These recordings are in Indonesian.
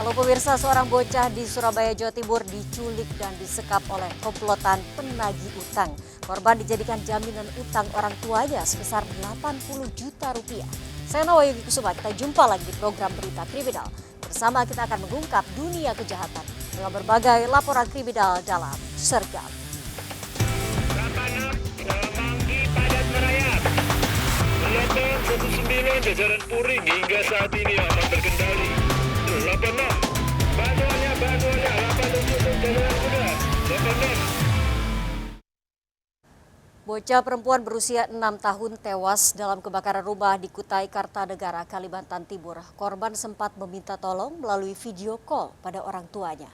Halo pemirsa, seorang bocah di Surabaya, Jawa Timur diculik dan disekap oleh komplotan penagih utang. Korban dijadikan jaminan utang orang tuanya sebesar 80 juta rupiah. Saya Nawawi Kusuma, kita jumpa lagi di program Berita Kriminal. Bersama kita akan mengungkap dunia kejahatan dengan berbagai laporan kriminal dalam Sergap. Semanggi padat merayap. Gelombang 19 jajaran Puring hingga saat ini aman terkendali. 86 bantuannya 87 jajaran kuda 86. Bocah perempuan berusia 6 tahun tewas dalam kebakaran rumah di Kutai Kartanegara, Kalimantan Timur. Korban sempat meminta tolong melalui video call pada orang tuanya.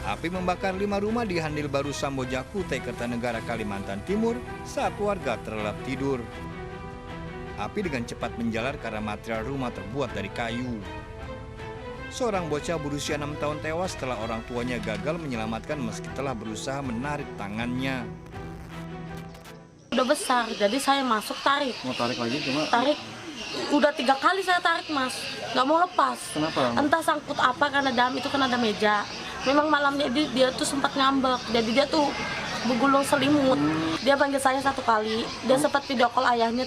Api membakar 5 rumah di Handil Baru Samboja, Kutai Kartanegara, Kalimantan Timur saat warga terlelap tidur. Api dengan cepat menjalar karena material rumah terbuat dari kayu. Seorang bocah berusia 6 tahun tewas setelah orang tuanya gagal menyelamatkan meski telah berusaha menarik tangannya. Udah besar, jadi saya masuk tarik. Mau tarik lagi cuma? Tarik, udah 3 kali saya tarik mas, nggak mau lepas. Kenapa? Entah sangkut apa karena itu kan ada meja. Memang malamnya dia tuh sempat ngambek, jadi dia tuh bergulung selimut. Dia panggil saya 1 kali, dia sempat video call ayahnya,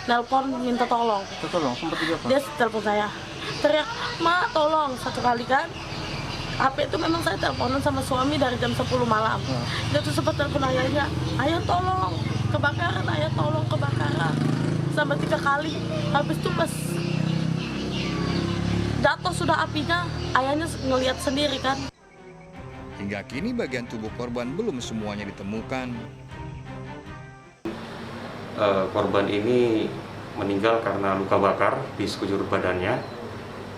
nelpon minta tolong. Tolong, sempat video apa? Dia telepon saya, teriak, "Ma, tolong," 1 kali kan. HP itu memang saya teleponan sama suami dari jam 10 malam. Dia tuh sempat telepon ayahnya, "Ayah tolong, kebakaran, ayah tolong kebakaran." Sampai 3 kali, habis itu pas jatuh sudah apinya, ayahnya ngelihat sendiri kan. Hingga kini bagian tubuh korban belum semuanya ditemukan. Korban ini meninggal karena luka bakar di sekujur badannya,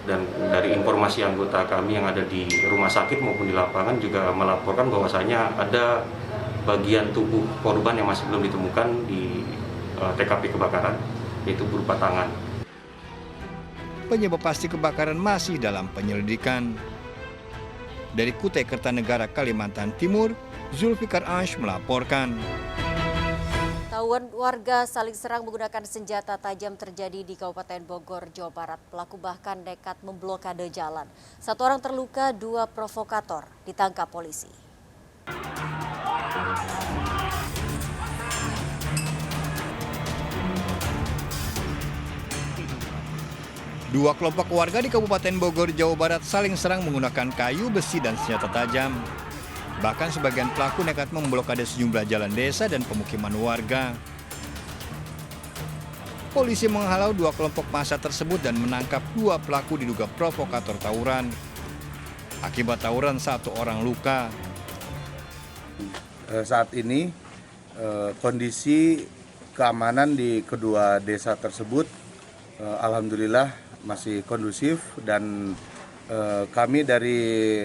dan dari informasi anggota kami yang ada di rumah sakit maupun di lapangan juga melaporkan bahwasanya ada bagian tubuh korban yang masih belum ditemukan di TKP kebakaran, yaitu berupa tangan. Penyebab pasti kebakaran masih dalam penyelidikan. Dari Kutai Kartanegara, Kalimantan Timur, Zulfikar Ansh melaporkan. Tawuran warga saling serang menggunakan senjata tajam terjadi di Kabupaten Bogor, Jawa Barat. Pelaku bahkan nekat memblokade jalan. 1 orang terluka, 2 provokator ditangkap polisi. Dua kelompok warga di Kabupaten Bogor, Jawa Barat saling serang menggunakan kayu, besi, dan senjata tajam. Bahkan sebagian pelaku nekat memblokade sejumlah jalan desa dan pemukiman warga. Polisi menghalau 2 kelompok massa tersebut dan menangkap 2 pelaku diduga provokator tawuran. Akibat tawuran 1 orang luka. Saat ini kondisi keamanan di kedua desa tersebut alhamdulillah masih kondusif, dan kami dari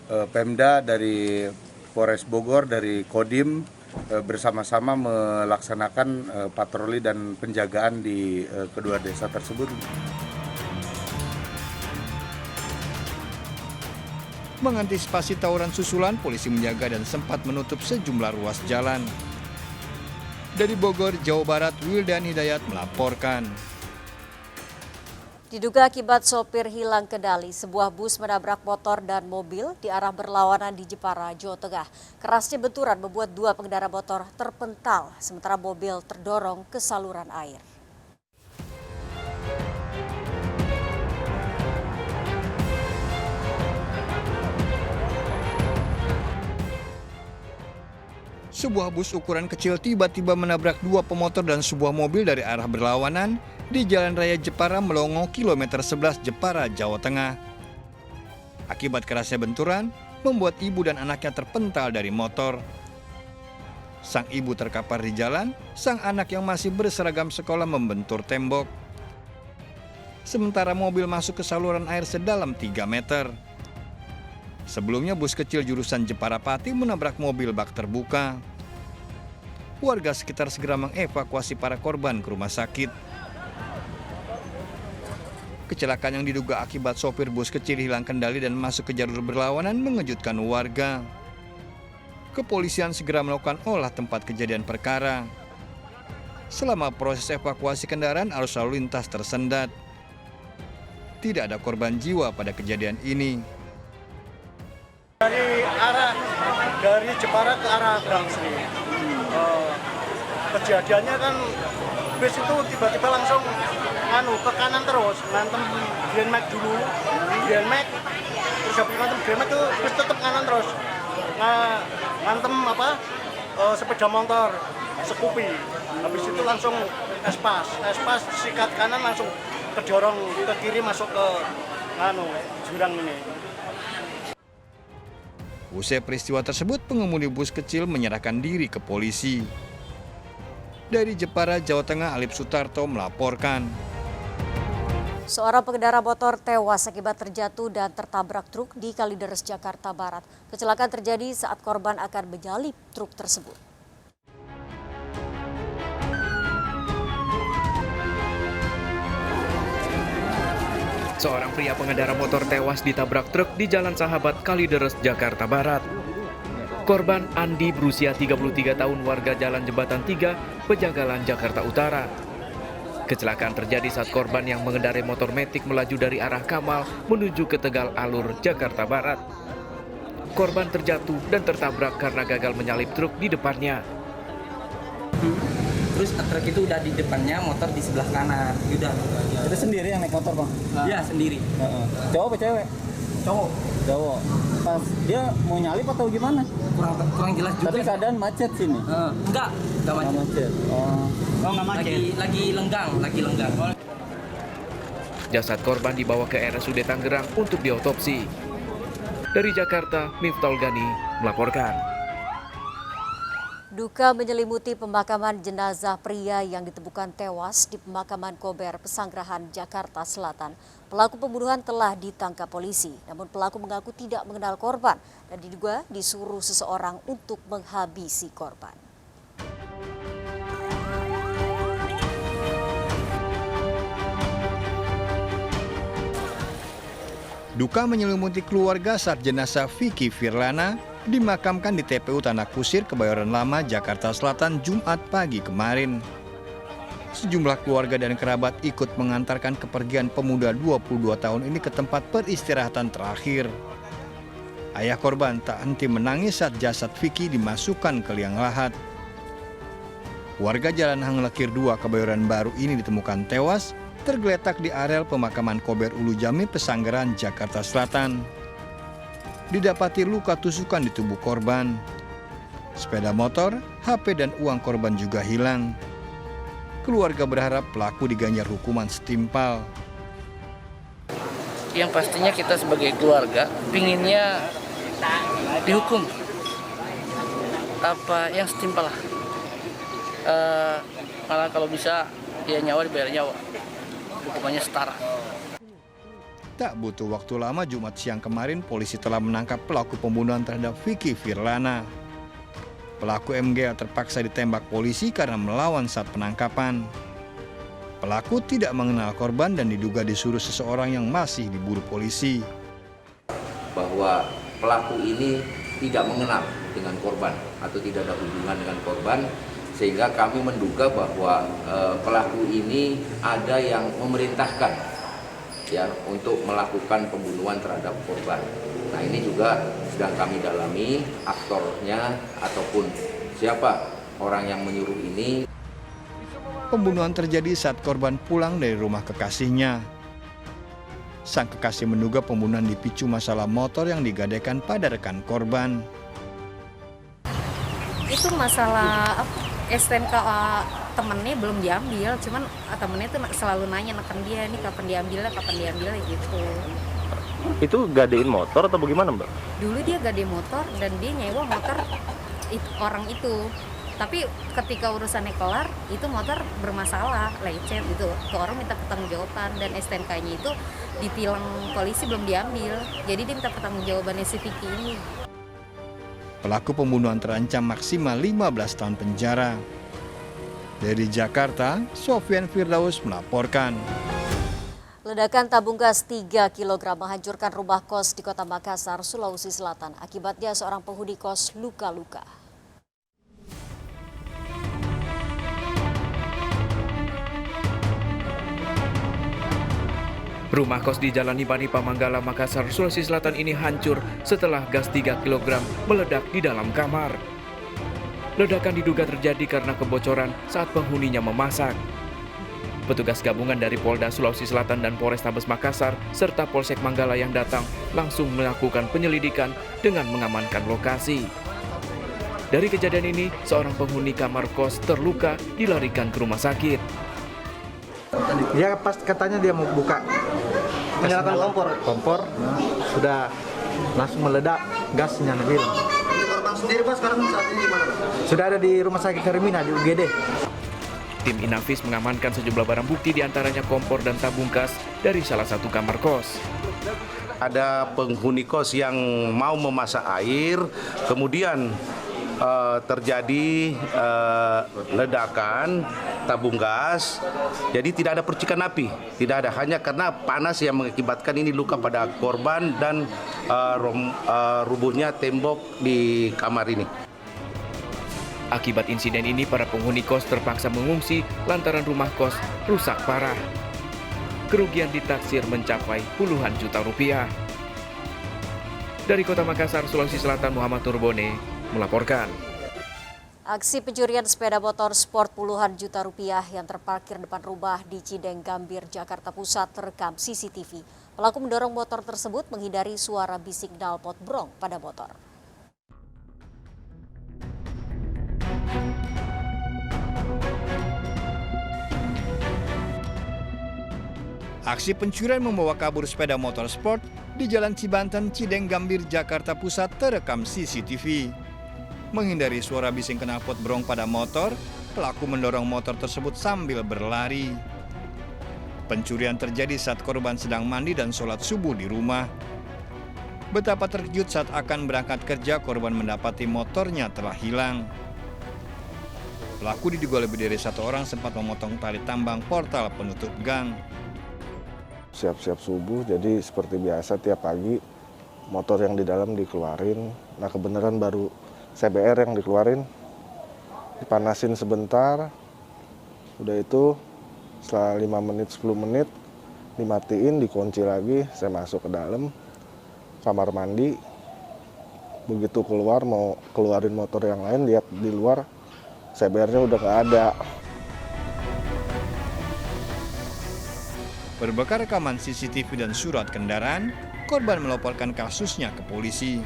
Pemda, dari Polres Bogor, dari Kodim bersama-sama melaksanakan patroli dan penjagaan di kedua desa tersebut. Mengantisipasi tawuran susulan, polisi menjaga dan sempat menutup sejumlah ruas jalan. Dari Bogor, Jawa Barat, Wildan Hidayat melaporkan. Diduga akibat sopir hilang kendali, sebuah bus menabrak motor dan mobil di arah berlawanan di Jepara, Jawa Tengah. Kerasnya benturan membuat 2 pengendara motor terpental, sementara mobil terdorong ke saluran air. Sebuah bus ukuran kecil tiba-tiba menabrak 2 pemotor dan sebuah mobil dari arah berlawanan di Jalan Raya Jepara Melongo, kilometer 11 Jepara, Jawa Tengah. Akibat kerasnya benturan, membuat ibu dan anaknya terpental dari motor. Sang ibu terkapar di jalan, sang anak yang masih berseragam sekolah membentur tembok. Sementara mobil masuk ke saluran air sedalam 3 meter. Sebelumnya bus kecil jurusan Jepara Pati menabrak mobil bak terbuka. Warga sekitar segera mengevakuasi para korban ke rumah sakit. Kecelakaan yang diduga akibat sopir bus kecil hilang kendali dan masuk ke jalur berlawanan mengejutkan warga. Kepolisian segera melakukan olah tempat kejadian perkara. Selama proses evakuasi kendaraan, arus lalu lintas tersendat. Tidak ada korban jiwa pada kejadian ini. Dari Jepara ke arah Brangsri. Kejadiannya kan bis itu tiba-tiba langsung ke kanan terus, ngantem Grand Max dulu, Grand Max, terus habis ngantem Grand Max itu bis tetap kanan terus, ngantem sepeda motor, Scoopy, habis itu langsung espas sikat kanan langsung kedorong ke kiri masuk ke jurang ini. Usai peristiwa tersebut, pengemudi bus kecil menyerahkan diri ke polisi. Dari Jepara, Jawa Tengah, Alip Sutarto melaporkan. Seorang pengendara motor tewas akibat terjatuh dan tertabrak truk di Kalideres, Jakarta Barat. Kecelakaan terjadi saat korban akan menyalip truk tersebut. Seorang pria pengendara motor tewas ditabrak truk di Jalan Sahabat Kalideres, Jakarta Barat. Korban Andi berusia 33 tahun warga Jalan Jembatan 3, Pejagalan, Jakarta Utara. Kecelakaan terjadi saat korban yang mengendarai motor metik melaju dari arah Kamal menuju ke Tegal Alur, Jakarta Barat. Korban terjatuh dan tertabrak karena gagal menyalip truk di depannya. Terus truk itu udah di depannya, motor di sebelah kanan. Udah. Itu sendiri yang naik motor, Bang? Iya, sendiri. Cowok apa cewek? Cowok. Pas dia mau nyalip atau gimana? Kurang jelas juga. Tapi keadaan macet sini. Enggak macet. Enggak macet. Lagi lenggang. Jasad korban dibawa ke RSUD Tangerang untuk diotopsi. Dari Jakarta, Miftahul Gani melaporkan. Duka menyelimuti pemakaman jenazah pria yang ditemukan tewas di pemakaman Kober, Pesanggerahan, Jakarta Selatan. Pelaku pembunuhan telah ditangkap polisi, namun pelaku mengaku tidak mengenal korban dan diduga disuruh seseorang untuk menghabisi korban. Duka menyelimuti keluarga saat jenazah Vicky Firlana dimakamkan di TPU Tanah Kusir, Kebayoran Lama, Jakarta Selatan, Jumat pagi kemarin. Sejumlah keluarga dan kerabat ikut mengantarkan kepergian pemuda 22 tahun ini ke tempat peristirahatan terakhir. Ayah korban tak henti menangis saat jasad Vicky dimasukkan ke liang lahat. Warga Jalan Hanglekir 2, Kebayoran Baru ini ditemukan tewas, tergeletak di areal pemakaman Kober Ulu Jami, Pesanggerahan, Jakarta Selatan. Didapati luka tusukan di tubuh korban. Sepeda motor, HP dan uang korban juga hilang. Keluarga berharap pelaku diganjar hukuman setimpal. Yang pastinya kita sebagai keluarga pinginnya dihukum yang setimpal lah. Malah kalau bisa ya nyawa dibayar nyawa. Hukumannya setara. Tak butuh waktu lama, Jumat siang kemarin polisi telah menangkap pelaku pembunuhan terhadap Vicky Firlana. Pelaku MG terpaksa ditembak polisi karena melawan saat penangkapan. Pelaku tidak mengenal korban dan diduga disuruh seseorang yang masih diburu polisi. Bahwa pelaku ini tidak mengenal dengan korban atau tidak ada hubungan dengan korban, sehingga kami menduga bahwa pelaku ini ada yang memerintahkan untuk melakukan pembunuhan terhadap korban. Nah, ini juga sedang kami dalami aktornya ataupun siapa orang yang menyuruh ini. Pembunuhan terjadi saat korban pulang dari rumah kekasihnya. Sang kekasih menduga pembunuhan dipicu masalah motor yang digadaikan pada rekan korban. Itu masalah STNK temennya belum diambil, cuman temennya tuh selalu nanya neken dia, ini kapan diambilnya gitu. Itu gadein motor atau bagaimana, Mbak? Dulu dia gadein motor dan dia nyewa motor orang itu. Tapi ketika urusannya kelar, itu motor bermasalah, lecet gitu. Ke orang minta pertanggungjawaban dan STNK-nya itu ditilang polisi belum diambil. Jadi dia minta pertanggungjawabannya si Vicky ini. Pelaku pembunuhan terancam maksimal 15 tahun penjara. Dari Jakarta, Sofyan Firdaus melaporkan. Ledakan tabung gas 3 kg menghancurkan rumah kos di Kota Makassar, Sulawesi Selatan. Akibatnya seorang penghuni kos luka-luka. Rumah kos di Jalan Nipanipa, Manggala, Makassar, Sulawesi Selatan ini hancur setelah gas 3 kg meledak di dalam kamar. Ledakan diduga terjadi karena kebocoran saat penghuninya memasak. Petugas gabungan dari Polda Sulawesi Selatan dan Polrestabes Makassar serta Polsek Manggala yang datang langsung melakukan penyelidikan dengan mengamankan lokasi. Dari kejadian ini, seorang penghuni kamar kos terluka dilarikan ke rumah sakit. Dia pas katanya dia mau buka menyalakan kompor, sudah langsung meledak, gasnya nabil. Korban sendiri Pak sekarang saat ini di mana? Sudah ada di rumah sakit Hermina di UGD. Tim Inafis mengamankan sejumlah barang bukti diantaranya kompor dan tabung gas dari salah satu kamar kos. Ada penghuni kos yang mau memasak air, kemudian terjadi ledakan tabung gas, jadi tidak ada percikan api, tidak ada, hanya karena panas yang mengakibatkan ini luka pada korban dan rubuhnya tembok di kamar ini. Akibat insiden ini, para penghuni kos terpaksa mengungsi lantaran rumah kos rusak parah. Kerugian ditaksir mencapai puluhan juta rupiah. Dari Kota Makassar, Sulawesi Selatan, Muhammad Turbone melaporkan. Aksi pencurian sepeda motor sport puluhan juta rupiah yang terparkir depan rumah di Cideng Gambir, Jakarta Pusat terekam CCTV. Pelaku mendorong motor tersebut menghindari suara bising knalpot brong pada motor. Aksi pencurian membawa kabur sepeda motor sport di Jalan Cibanten, Cideng Gambir, Jakarta Pusat terekam CCTV. Menghindari suara bising knalpot brong pada motor, pelaku mendorong motor tersebut sambil berlari. Pencurian terjadi saat korban sedang mandi dan sholat subuh di rumah. Betapa terkejut saat akan berangkat kerja, korban mendapati motornya telah hilang. Pelaku diduga lebih dari satu orang sempat memotong tali tambang portal penutup gang. Siap-siap subuh, jadi seperti biasa tiap pagi motor yang di dalam dikeluarin. Nah kebenaran baru CBR yang dikeluarin, dipanasin sebentar, udah itu setelah 5 menit 10 menit dimatiin, dikunci lagi. Saya masuk ke dalam kamar mandi, begitu keluar mau keluarin motor yang lain, lihat di luar CBR-nya udah nggak ada. Berbekal rekaman CCTV dan surat kendaraan, korban melaporkan kasusnya ke polisi.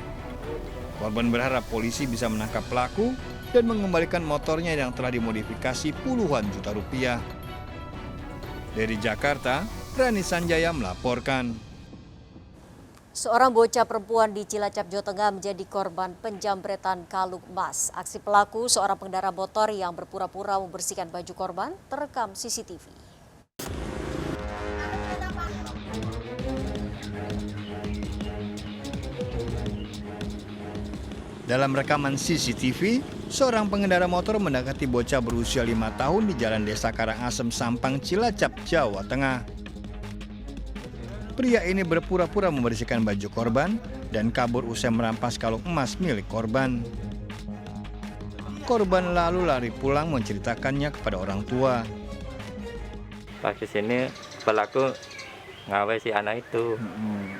Korban berharap polisi bisa menangkap pelaku dan mengembalikan motornya yang telah dimodifikasi puluhan juta rupiah. Dari Jakarta, Rani Sanjaya melaporkan. Seorang bocah perempuan di Cilacap, Jawa Tengah menjadi korban penjambretan kalung emas. Aksi pelaku, seorang pengendara motor yang berpura-pura membersihkan baju korban, terekam CCTV. Dalam rekaman CCTV, seorang pengendara motor mendekati bocah berusia 5 tahun di Jalan Desa Karangasem, Sampang, Cilacap, Jawa Tengah. Pria ini berpura-pura membersihkan baju korban dan kabur usai merampas kalung emas milik korban. Korban lalu lari pulang menceritakannya kepada orang tua. Pas di sini pelaku ngawai si anak itu,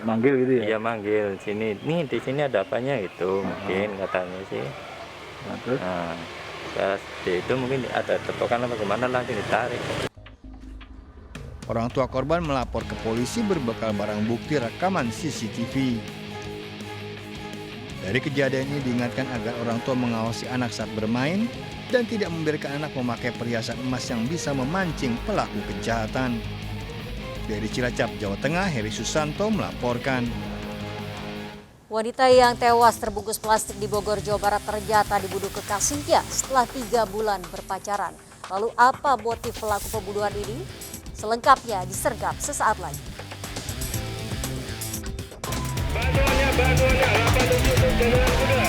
manggil gitu ya? Iya manggil sini, nih di sini ada apanya gitu, mungkin katanya sih. Nah, pas itu mungkin ada tepokan apa gimana langsung ditarik. Orang tua korban melapor ke polisi berbekal barang bukti rekaman CCTV. Dari kejadian ini diingatkan agar orang tua mengawasi anak saat bermain dan tidak membiarkan anak memakai perhiasan emas yang bisa memancing pelaku kejahatan. Dari Cilacap, Jawa Tengah, Heri Susanto melaporkan. Wanita yang tewas terbungkus plastik di Bogor, Jawa Barat ternyata dibunuh kekasihnya setelah 3 bulan berpacaran. Lalu apa motif pelaku pembunuhan ini? Selengkapnya disergap sesaat lagi. Bantuannya, 87 Jalan Kuda,